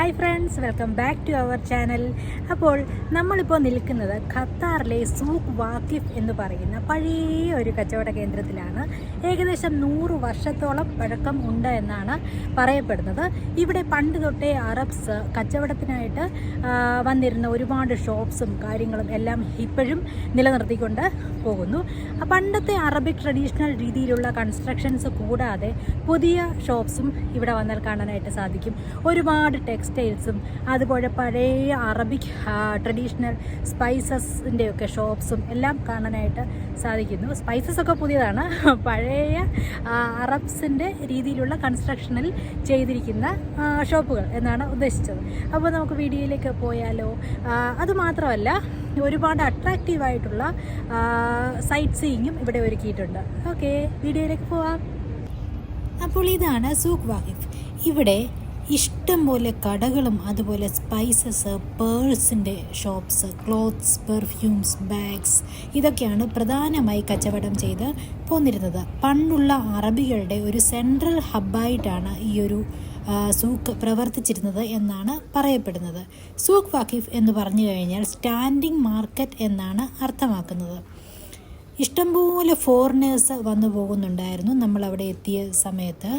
Hi friends, welcome back to our channel. അപ്പോൾ നമ്മളിപ്പോൾ നിൽക്കുന്നത് ഖത്താറിലെ സൂഖ് വാക്കിഫ് എന്ന് പറയുന്ന പഴയ ഒരു കച്ചവട കേന്ദ്രത്തിലാണ്. ഏകദേശം 100 വർഷത്തോളം പഴക്കം ഉണ്ട് എന്നാണ് പറയപ്പെടുന്നത്. ഇവിടെ പണ്ട് തൊട്ടേ അറബ്സ് കച്ചവടത്തിനായിട്ട് വന്നിരുന്ന ഒരുപാട് ഷോപ്സും കാര്യങ്ങളും എല്ലാം ഇപ്പോഴും നിലനിർത്തിക്കൊണ്ട് പോകുന്നു. പണ്ടത്തെ അറബിക് ട്രഡീഷണൽ രീതിയിലുള്ള കൺസ്ട്രക്ഷൻസ് കൂടാതെ പുതിയ ഷോപ്സും ഇവിടെ വന്നാൽ കാണാനായിട്ട് സാധിക്കും. ഒരുപാട് ടെക്സ്റ്റൈൽസും അതുപോലെ പഴയ അറബിക് ട്രഡീഷണൽ സ്പൈസസിൻ്റെയൊക്കെ ഷോപ്സും എല്ലാം കാണാനായിട്ട് സാധിക്കുന്നു. സ്പൈസസ് ഒക്കെ പുതിയതാണ്, പഴയ അറബ്സിൻ്റെ രീതിയിലുള്ള കൺസ്ട്രക്ഷനിൽ ചെയ്തിരിക്കുന്ന ഷോപ്പുകൾ എന്നാണ് ഉദ്ദേശിച്ചത്. അപ്പോൾ നമുക്ക് വീഡിയോയിലേക്ക് പോയാലോ? അതുമാത്രമല്ല, ഒരുപാട് അട്രാക്റ്റീവായിട്ടുള്ള സൈറ്റ് സീയിങ്ങും ഇവിടെ ഒരുക്കിയിട്ടുണ്ട്. ഓക്കെ, വീഡിയോയിലേക്ക് പോവാം. അപ്പോൾ ഇതാണ് സൂഖ് വാക്കിഫ്. ഇവിടെ ഇഷ്ടം പോലെ കടകളും അതുപോലെ സ്പൈസസ്, പേഴ്സിൻ്റെ ഷോപ്സ്, ക്ലോത്ത്സ്, പെർഫ്യൂംസ്, ബാഗ്സ് ഇതൊക്കെയാണ് പ്രധാനമായി കച്ചവടം ചെയ്ത് പോന്നിരുന്നത്. പണ്ടുള്ള അറബികളുടെ ഒരു സെൻട്രൽ ഹബ്ബായിട്ടാണ് ഈ ഒരു സൂഖ് പ്രവർത്തിച്ചിരുന്നത് എന്നാണ് പറയപ്പെടുന്നത്. സൂഖ് വാക്കിഫ് എന്ന് പറഞ്ഞു കഴിഞ്ഞാൽ സ്റ്റാൻഡിംഗ് മാർക്കറ്റ് എന്നാണ് അർത്ഥമാക്കുന്നത്. ഇഷ്ടംപോലെ ഫോറിനേഴ്സ് വന്നു പോകുന്നുണ്ടായിരുന്നു. നമ്മളവിടെ എത്തിയ സമയത്ത്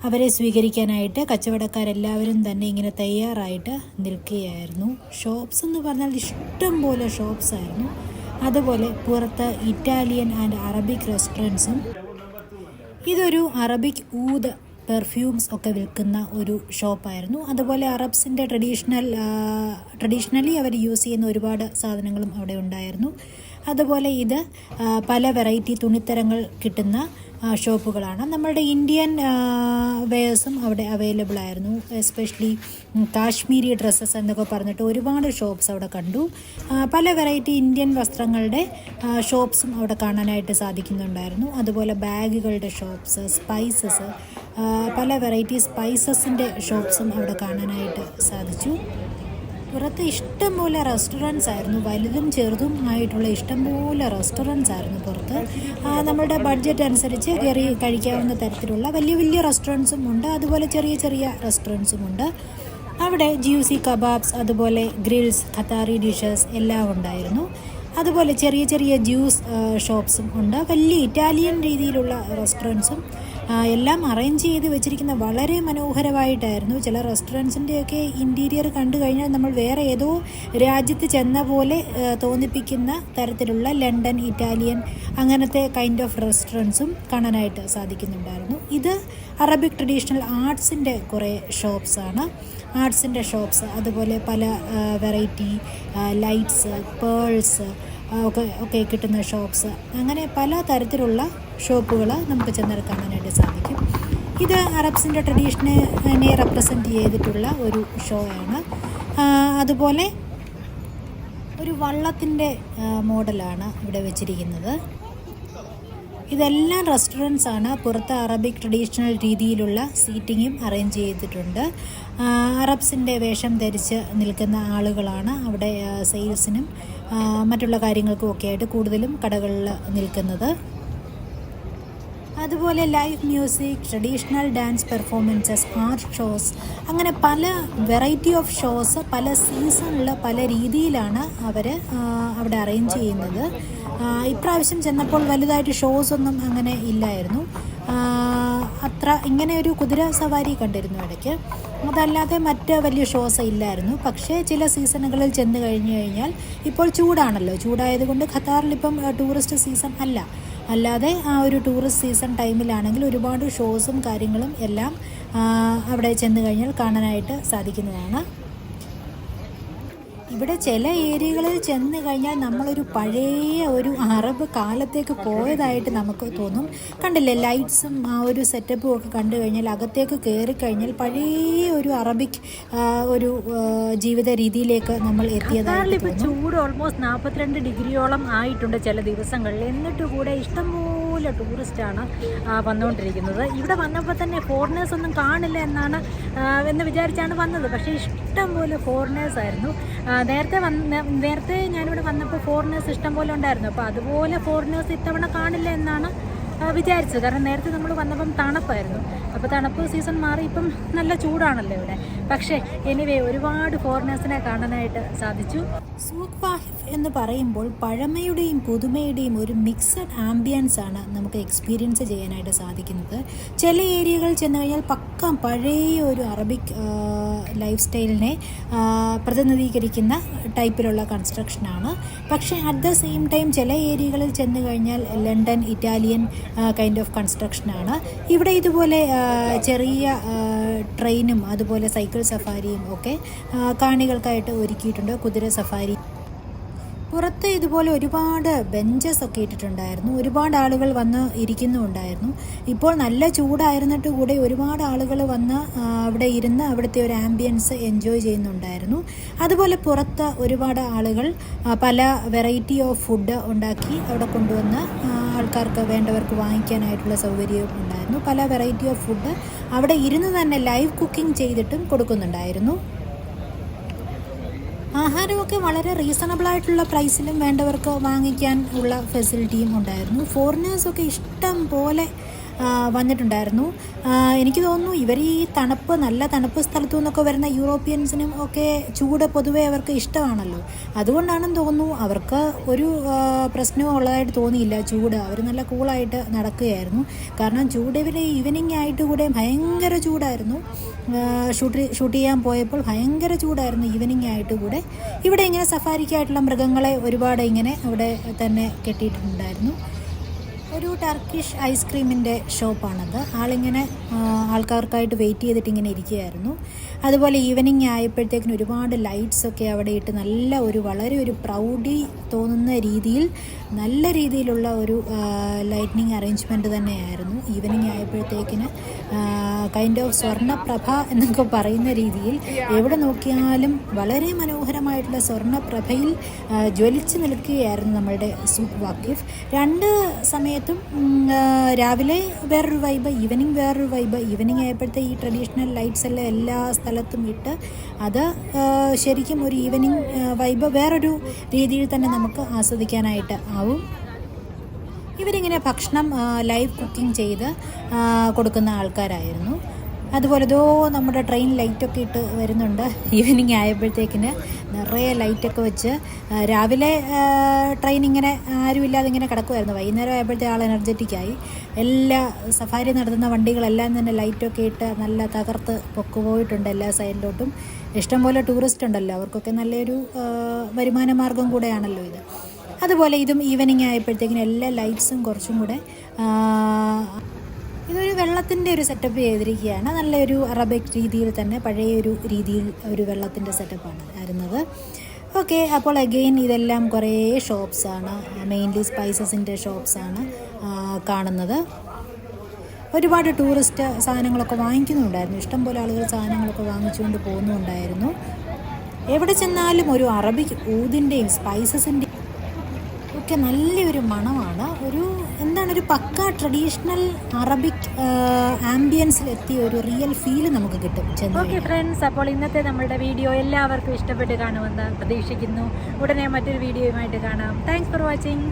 അവരെ സ്വീകരിക്കാനായിട്ട് കച്ചവടക്കാരെല്ലാവരും തന്നെ ഇങ്ങനെ തയ്യാറായിട്ട് നിൽക്കുകയായിരുന്നു. ഷോപ്സ് എന്ന് പറഞ്ഞാൽ ഇഷ്ടംപോലെ ഷോപ്സ് ആയിരുന്നു. അതുപോലെ പുറത്ത് ഇറ്റാലിയൻ ആൻഡ് അറബിക് റെസ്റ്റോറൻറ്റ്സും. ഇതൊരു അറബിക് ഊദ് പെർഫ്യൂംസ് ഒക്കെ വിൽക്കുന്ന ഒരു ഷോപ്പായിരുന്നു. അതുപോലെ അറബ്സിൻ്റെ ട്രഡീഷണലി അവർ യൂസ് ചെയ്യുന്ന ഒരുപാട് സാധനങ്ങളും അവിടെ ഉണ്ടായിരുന്നു. അതുപോലെ ഇത് പല വെറൈറ്റി തുണിത്തരങ്ങൾ കിട്ടുന്ന ഷോപ്പുകളാണ്. നമ്മളുടെ ഇന്ത്യൻ വെയേഴ്സും അവിടെ അവൈലബിൾ ആയിരുന്നു. എസ്പെഷ്യലി കാശ്മീരി ഡ്രസ്സസ് എന്നൊക്കെ പറഞ്ഞിട്ട് ഒരുപാട് ഷോപ്സ് അവിടെ കണ്ടു. പല വെറൈറ്റി ഇന്ത്യൻ വസ്ത്രങ്ങളുടെ ഷോപ്സും അവിടെ കാണാനായിട്ട് സാധിക്കുന്നുണ്ടായിരുന്നു. അതുപോലെ ബാഗുകളുടെ ഷോപ്സ്, സ്പൈസസ്, പല വെറൈറ്റി സ്പൈസസിൻ്റെ ഷോപ്സും അവിടെ കാണാനായിട്ട് സാധിച്ചു. പുറത്ത് ഇഷ്ടംപോലെ റെസ്റ്റോറൻറ്റ്സ് ആയിരുന്നു, വലുതും ചെറുതും ആയിട്ടുള്ള ഇഷ്ടംപോലെ റെസ്റ്റോറൻറ്റ്സ് ആയിരുന്നു പുറത്ത്. നമ്മുടെ ബഡ്ജറ്റ് അനുസരിച്ച് കയറി കഴിക്കാവുന്ന തരത്തിലുള്ള വലിയ വലിയ റെസ്റ്റോറൻറ്റ്സും ഉണ്ട്, അതുപോലെ ചെറിയ ചെറിയ റെസ്റ്റോറൻറ്റ്സും ഉണ്ട്. അവിടെ ജ്യൂസി കബാബ്സ്, അതുപോലെ ഗ്രിൽസ്, ഖത്താറി ഡിഷസ് എല്ലാം ഉണ്ടായിരുന്നു. അതുപോലെ ചെറിയ ചെറിയ ജ്യൂസ് ഷോപ്സും ഉണ്ട്. വലിയ ഇറ്റാലിയൻ രീതിയിലുള്ള റെസ്റ്റോറൻറ്റ്സും എല്ലാം അറേഞ്ച് ചെയ്ത് വെച്ചിരിക്കുന്ന വളരെ മനോഹരമായിട്ടായിരുന്നു. ചില റെസ്റ്റോറൻറ്റ്സിൻ്റെയൊക്കെ ഇൻറ്റീരിയർ കണ്ടു കഴിഞ്ഞാൽ നമ്മൾ വേറെ ഏതോ രാജ്യത്ത് ചെന്ന പോലെ തോന്നിപ്പിക്കുന്ന തരത്തിലുള്ള ലണ്ടൻ, ഇറ്റാലിയൻ അങ്ങനത്തെ കൈൻഡ് ഓഫ് റെസ്റ്റോറൻറ്റ്സും കാണാനായിട്ട് സാധിക്കുന്നുണ്ടായിരുന്നു. ഇത് അറബിക് ട്രഡീഷണൽ ആർട്സിൻ്റെ കുറേ ഷോപ്സാണ്. ആർട്സിൻ്റെ ഷോപ്സ്, അതുപോലെ പല വെറൈറ്റി ലൈറ്റ്സ്, പേൾസ് ഒക്കെ കിട്ടുന്ന ഷോപ്സ്, അങ്ങനെ പല തരത്തിലുള്ള ഷോപ്പുകൾ നമുക്ക് ചെന്നാൽ കാണാനായിട്ട് സാധിക്കും. ഇത് അറബ്സിൻ്റെ ട്രഡീഷനെ റെപ്രസെൻറ്റ് ചെയ്തിട്ടുള്ള ഒരു ഷോ ആണ്. അതുപോലെ ഒരു വള്ളത്തിൻ്റെ മോഡലാണ് ഇവിടെ വെച്ചിരിക്കുന്നത്. ഇതെല്ലാം റെസ്റ്റോറൻറ്റ്സ് ആണ്. പുറത്ത് അറബിക് ട്രഡീഷണൽ രീതിയിലുള്ള സീറ്റിങ്ങും അറേഞ്ച് ചെയ്തിട്ടുണ്ട്. അറബ്സിൻ്റെ വേഷം ധരിച്ച് നിൽക്കുന്ന ആളുകളാണ് അവിടെ സെയിൽസിനും മറ്റുള്ള കാര്യങ്ങൾക്കും ഒക്കെ ആയിട്ട് കൂടുതലും കടകളിൽ നിൽക്കുന്നത്. അതുപോലെ live music, traditional dance performances, art shows, അങ്ങനെ പല വെറൈറ്റി ഓഫ് ഷോസ് പല സീസണിൽ പല രീതിയിലാണ് അവർ അവിടെ അറേഞ്ച് ചെയ്യുന്നത്. ഇപ്രാവശ്യം ചെന്നപ്പോൾ വലുതായിട്ട് ഷോസ് ഒന്നും അങ്ങനെ ഇല്ലായിരുന്നു. ഇങ്ങനെ ഒരു കുതിര സവാരി കണ്ടിരുന്നു ഇടയ്ക്ക്, അതല്ലാതെ മറ്റ് വലിയ ഷോസ് ഇല്ലായിരുന്നു. പക്ഷേ ചില സീസണുകളിൽ ചെന്ന് കഴിഞ്ഞാൽ, ഇപ്പോൾ ചൂടാണല്ലോ, ചൂടായതുകൊണ്ട് ഖത്താറിലിപ്പം ടൂറിസ്റ്റ് സീസൺ അല്ലാതെ ആ ഒരു ടൂറിസ്റ്റ് സീസൺ ടൈമിലാണെങ്കിൽ ഒരുപാട് ഷോസും കാര്യങ്ങളും എല്ലാം അവിടെ ചെന്ന് കഴിഞ്ഞാൽ കാണാനായിട്ട് സാധിക്കുന്നതാണ്. ഇവിടെ ചില ഏരിയകളിൽ ചെന്ന് കഴിഞ്ഞാൽ നമ്മളൊരു പഴയ ഒരു അറബ് കാലത്തേക്ക് പോയതായിട്ട് നമുക്ക് തോന്നും. കണ്ടില്ലേ, ലൈറ്റ്സും ആ ഒരു സെറ്റപ്പും ഒക്കെ കണ്ടു കഴിഞ്ഞാൽ അകത്തേക്ക് കയറി കഴിഞ്ഞാൽ പഴയ ഒരു അറബിക് ഒരു ജീവിത രീതിയിലേക്ക് നമ്മൾ എത്തിയതായിട്ട് തോന്നും. ചൂട് ഓൾമോസ്റ്റ് 42 ഡിഗ്രിയോളം ആയിട്ടുണ്ട് ചില ദിവസങ്ങളിൽ. എന്നിട്ട് കൂടെ ഇഷ്ടംപോലെ ടൂറിസ്റ്റാണ് വന്നുകൊണ്ടിരിക്കുന്നത്. ഇവിടെ വന്നപ്പോൾ തന്നെ ഫോറിനേഴ്സ് ഒന്നും കാണില്ല എന്ന് വിചാരിച്ചാണ് വന്നത്. പക്ഷേ ഇഷ്ടംപോലെ ഫോറിനേഴ്സ് ആയിരുന്നു. നേരത്തെ ഞാനിവിടെ വന്നപ്പോൾ ഫോറിനേഴ്സ് ഇഷ്ടം പോലെ ഉണ്ടായിരുന്നു. അപ്പോൾ അതുപോലെ ഫോറിനേഴ്സ് ഇത്തവണ കാണില്ല എന്നാണ് വിചാരിച്ചത്. കാരണം നേരത്തെ നമ്മൾ വന്നപ്പം തണുപ്പായിരുന്നു, അപ്പോൾ തണുപ്പ് സീസൺ മാറി ഇപ്പം നല്ല ചൂടാണല്ലോ ഇവിടെ. പക്ഷേ എനിവേ ഒരുപാട് ഫോറിനേഴ്സിനെ കാണാനായിട്ട് സാധിച്ചു. സൂഖ് വാഖിഫ് എന്ന് പറയുമ്പോൾ പഴമയുടെയും പുതുമയുടെയും ഒരു മിക്സഡ് ആംബിയൻസ് ആണ് നമുക്ക് എക്സ്പീരിയൻസ് ചെയ്യാനായിട്ട് സാധിക്കുന്നത്. ചില ഏരിയകൾ ചെന്ന് കഴിഞ്ഞാൽ പക്ക പഴയ ഒരു അറബിക് ലൈഫ് സ്റ്റൈലിനെ പ്രതിനിധീകരിക്കുന്ന ടൈപ്പിലുള്ള കൺസ്ട്രക്ഷനാണ്. പക്ഷേ അറ്റ് ദ സെയിം ടൈം ചില ഏരിയകളിൽ ചെന്ന് കഴിഞ്ഞാൽ ലണ്ടൻ ഇറ്റാലിയൻ കൈൻഡ് ഓഫ് കൺസ്ട്രക്ഷനാണ്. ഇവിടെ ഇതുപോലെ ചെറിയ ട്രെയിനും അതുപോലെ സൈക്കിൾ സഫാരിയും ഒക്കെ കാണികൾക്കായിട്ട് ഒരുക്കിയിട്ടുണ്ട്. കുതിര സഫാരി. പുറത്ത് ഇതുപോലെ ഒരുപാട് ബെഞ്ചസ് ഒക്കെ ഇട്ടിട്ടുണ്ടായിരുന്നു. ഒരുപാട് ആളുകൾ വന്ന് ഇരിക്കുന്നുണ്ടായിരുന്നു. ഇപ്പോൾ നല്ല ചൂടായിരുന്നിട്ട് കൂടെ ഒരുപാട് ആളുകൾ വന്ന് അവിടെ ഇരുന്ന് അവിടുത്തെ ഒരു ആംബിയൻസ് എൻജോയ് ചെയ്യുന്നുണ്ടായിരുന്നു. അതുപോലെ പുറത്ത് ഒരുപാട് ആളുകൾ പല വെറൈറ്റി ഓഫ് ഫുഡ് ഉണ്ടാക്കി അവിടെ കൊണ്ടുവന്ന് ആൾക്കാർക്ക് വേണ്ടവർക്ക് വാങ്ങിക്കാനായിട്ടുള്ള സൗകര്യവും ഉണ്ടായിരുന്നു. പല വെറൈറ്റി ഓഫ് ഫുഡ് അവിടെ ഇരുന്ന് തന്നെ ലൈവ് കുക്കിംഗ് ചെയ്തിട്ടും കൊടുക്കുന്നുണ്ടായിരുന്നു. ആഹാരമൊക്കെ വളരെ റീസണബിളായിട്ടുള്ള പ്രൈസിലും വേണ്ടവർക്ക് വാങ്ങിക്കാൻ ഉള്ള ഫെസിലിറ്റിയും ഉണ്ടായിരുന്നു. ഫോറിനേഴ്സൊക്കെ ഇഷ്ടം പോലെ വന്നിട്ടുണ്ടായിരുന്നു. എനിക്ക് തോന്നുന്നു ഇവർ ഈ നല്ല തണുപ്പ് സ്ഥലത്തു നിന്നൊക്കെ വരുന്ന യൂറോപ്യൻസിനും ഒക്കെ ചൂട് പൊതുവേ അവർക്ക് ഇഷ്ടമാണല്ലോ. അതുകൊണ്ടാണെന്ന് തോന്നുന്നു അവർക്ക് ഒരു പ്രശ്നവും ഉള്ളതായിട്ട് തോന്നിയില്ല. ചൂട് അവർ നല്ല കൂളായിട്ട് നടക്കുകയായിരുന്നു. കാരണം ചൂട് ഇവർ ഈവനിങ് ആയിട്ട് കൂടെ ഭയങ്കര ചൂടായിരുന്നു. ഷൂട്ട് ചെയ്യാൻ പോയപ്പോൾ ഭയങ്കര ചൂടായിരുന്നു ഈവനിങ് ആയിട്ട് കൂടെ. ഇവിടെ ഇങ്ങനെ സഫാരിക്കായിട്ടുള്ള മൃഗങ്ങളെ ഒരുപാട് ഇങ്ങനെ അവിടെ തന്നെ കെട്ടിയിട്ടുണ്ടായിരുന്നു. ഒരു ടർക്കിഷ് ഐസ്ക്രീമിൻ്റെ ഷോപ്പാണത്. ആളിങ്ങനെ ആൾക്കാർക്കായിട്ട് വെയിറ്റ് ചെയ്തിട്ട് ഇങ്ങനെ ഇരിക്കുകയായിരുന്നു. അതുപോലെ ഈവനിങ് ആയപ്പോഴത്തേക്കിന് ഒരുപാട് ലൈറ്റ്സൊക്കെ അവിടെ ഇട്ട് വളരെ ഒരു പ്രൗഡി തോന്നുന്ന രീതിയിൽ നല്ല രീതിയിലുള്ള ഒരു ലൈറ്റ്നിങ് അറേഞ്ച്മെൻറ്റ് തന്നെയായിരുന്നു. ഈവനിങ് ആയപ്പോഴത്തേക്കിന് കൈൻഡ് ഓഫ് സ്വർണ്ണപ്രഭ എന്നൊക്കെ പറയുന്ന രീതിയിൽ എവിടെ നോക്കിയാലും വളരെ മനോഹരമായിട്ടുള്ള സ്വർണ്ണപ്രഭയിൽ ജ്വലിച്ച് നിൽക്കുകയായിരുന്നു നമ്മളുടെ സൂഖ് വാഖിഫ്. രണ്ട് സമയത്തും രാവിലെ വേറൊരു വൈബ്, ഈവനിങ് വേറൊരു വൈബ്. ഈവനിങ് ആയപ്പോഴത്തെ ഈ ട്രഡീഷണൽ ലൈറ്റ്സ് എല്ലാം എല്ലാ സ്ഥലത്തും ഇട്ട് അത് ശരിക്കും ഒരു ഈവനിങ് വൈബ് വേറൊരു രീതിയിൽ തന്നെ നമുക്ക് ആസ്വദിക്കാനായിട്ട് ആവും. ഇവരിങ്ങനെ ഭക്ഷണം ലൈവ് കുക്കിംഗ് ചെയ്ത് കൊടുക്കുന്ന ആൾക്കാരായിരുന്നു. അതുപോലെ നമ്മുടെ ട്രെയിൻ ലൈറ്റൊക്കെ ഇട്ട് വരുന്നുണ്ട്. ഈവനിങ് ആയപ്പോഴത്തേക്കിന് നിറയെ ലൈറ്റൊക്കെ വെച്ച് രാവിലെ ട്രെയിൻ ഇങ്ങനെ ആരുമില്ലാതെ ഇങ്ങനെ കിടക്കുമായിരുന്നു. വൈകുന്നേരം ആയപ്പോഴത്തെ ആൾ എനർജറ്റിക്കായി. എല്ലാ സഫാരി നടത്തുന്ന വണ്ടികളെല്ലാം തന്നെ ലൈറ്റൊക്കെ ഇട്ട് നല്ല തകർത്ത് പൊക്കുപോയിട്ടുണ്ട് എല്ലാ സൈഡിലോട്ടും. ഇഷ്ടംപോലെ ടൂറിസ്റ്റ് ഉണ്ടല്ലോ, അവർക്കൊക്കെ നല്ലൊരു വരുമാന മാർഗം കൂടെയാണല്ലോ ഇത്. അതുപോലെ ഇതും ഈവനിങ് ആയപ്പോഴത്തേക്കിനും എല്ലാ ലൈറ്റ്സും കുറച്ചും കൂടെ ഇതൊരു വെള്ളത്തിൻ്റെ ഒരു സെറ്റപ്പ് ചെയ്തിരിക്കുകയാണ്. നല്ലൊരു അറബിക് രീതിയിൽ തന്നെ പഴയൊരു രീതിയിൽ ഒരു വെള്ളത്തിൻ്റെ സെറ്റപ്പാണ് വരുന്നത്. ഓക്കെ, അപ്പോൾ അഗെയിൻ ഇതെല്ലാം കുറേ ഷോപ്സാണ്, മെയിൻലി സ്പൈസസിൻ്റെ ഷോപ്സാണ് കാണുന്നത്. ഒരുപാട് ടൂറിസ്റ്റ് സാധനങ്ങളൊക്കെ വാങ്ങിക്കുന്നുണ്ടായിരുന്നു. ഇഷ്ടംപോലെ ആളുകൾ സാധനങ്ങളൊക്കെ വാങ്ങിച്ചുകൊണ്ട് പോകുന്നുണ്ടായിരുന്നു. എവിടെ ചെന്നാലും ഒരു അറബിക് ഊതിൻ്റെയും സ്പൈസസിൻ്റെയും ഒക്കെ നല്ലൊരു മണമാണ്. ഒരു പക്ക ട്രഡീഷണൽ അറബിക് ആംബിയൻസിലെത്തിയ ഒരു റിയൽ ഫീല് നമുക്ക് കിട്ടും. ഓക്കെ ഫ്രണ്ട്സ്, അപ്പോൾ ഇന്നത്തെ നമ്മളുടെ വീഡിയോ എല്ലാവർക്കും ഇഷ്ടപ്പെട്ട് കാണുമെന്ന് പ്രതീക്ഷിക്കുന്നു. ഉടനെ മറ്റൊരു വീഡിയോയുമായിട്ട് കാണാം. Thanks for watching.